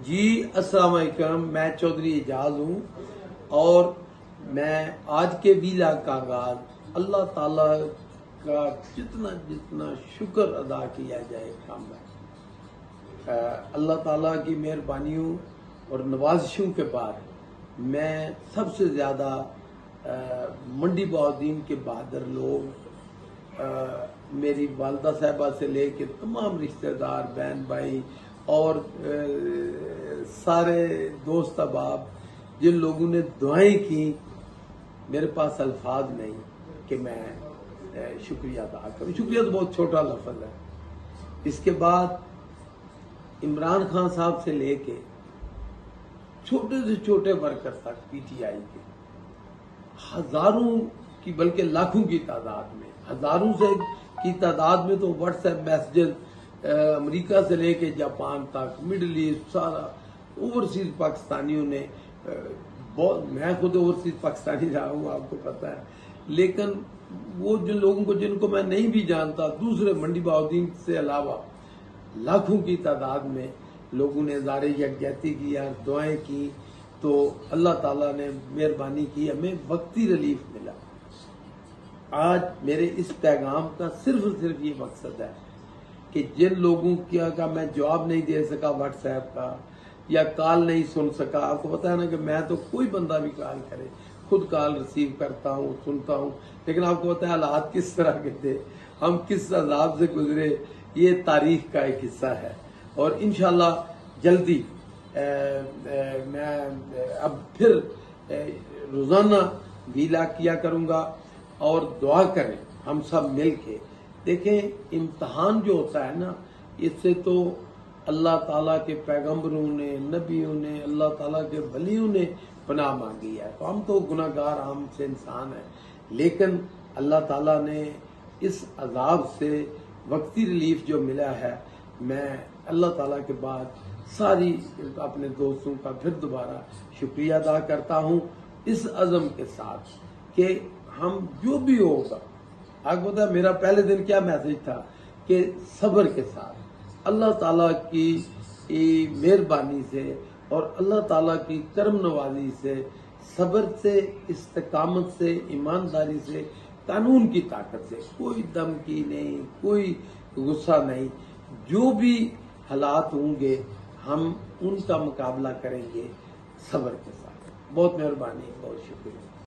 जी अस्सलाम वालेकुम, मैं चौधरी एजाज हूँ और मैं आज के वीलॉग का आगाज अल्लाह ताला का जितना जितना शुक्र अदा किया जाए कम है। अल्लाह ताला की मेहरबानियों और नवाजिशों के बाद मैं सबसे ज़्यादा मंडी बहाउद्दीन के बहादुर लोग, मेरी वालदा साहबा से लेके तमाम रिश्तेदार, बहन भाई और सारे दोस्त अहबाब, जिन लोगों ने दुआएं की, मेरे पास अल्फाज नहीं कि मैं शुक्रिया अदा करूं। शुक्रिया तो बहुत छोटा लफ्ज़ है। इसके बाद इमरान खान साहब से लेके छोटे से छोटे वर्कर तक पीटीआई के हजारों की बल्कि लाखों की तादाद में, हजारों से की तादाद में तो व्हाट्सएप मैसेजेस अमेरिका से लेके जापान तक, मिडिल ईस्ट, सारा ओवरसीज पाकिस्तानियों ने बहुत, मैं खुद ओवरसीज पाकिस्तानी रहा हूँ आपको पता है, लेकिन वो जिन लोगों को जिनको मैं नहीं भी जानता, दूसरे मंडी बहाउद्दीन से अलावा लाखों की तादाद में लोगों ने ज़ारे यकजहती किया, दुआएं की, तो अल्लाह ताला ने मेहरबानी की, हमें वक्ती रिलीफ मिला। आज मेरे इस पैगाम का सिर्फ ये मकसद है कि जिन लोगों का मैं जवाब नहीं दे सका व्हाट्सएप का या कॉल नहीं सुन सका, आपको पता है ना कि मैं तो कोई बंदा भी कॉल करे खुद कॉल रिसीव करता हूँ, सुनता हूँ, लेकिन आपको पता है हालात किस तरह के थे, हम किस अजाब से गुजरे, ये तारीख का एक हिस्सा है। और इंशाल्लाह जल्दी मैं अब फिर रोजाना वीला किया करूंगा और दुआ करें हम सब मिल के। देखें, इम्तहान जो होता है ना, इससे तो अल्लाह ताला के पैगंबरों ने, नबियों ने, अल्लाह ताला के वलियों ने पनाह मांगी है। तो हम तो गुनाहगार आम से इंसान हैं, लेकिन अल्लाह ताला ने इस अजाब से वक्ती रिलीफ जो मिला है, मैं अल्लाह ताला के बाद सारी अपने दोस्तों का फिर दोबारा शुक्रिया अदा करता हूँ, इस अज़म के साथ कि हम जो भी होगा, आपको पता है मेरा पहले दिन क्या मैसेज था कि सब्र के साथ अल्लाह ताला की मेहरबानी से और अल्लाह ताला की करम नवाजी से, सब्र से, इस्तिकामत से, ईमानदारी से, कानून की ताकत से, कोई धमकी नहीं, कोई गुस्सा नहीं, जो भी हालात होंगे हम उनका मुकाबला करेंगे सब्र के साथ। बहुत मेहरबानी, बहुत शुक्रिया।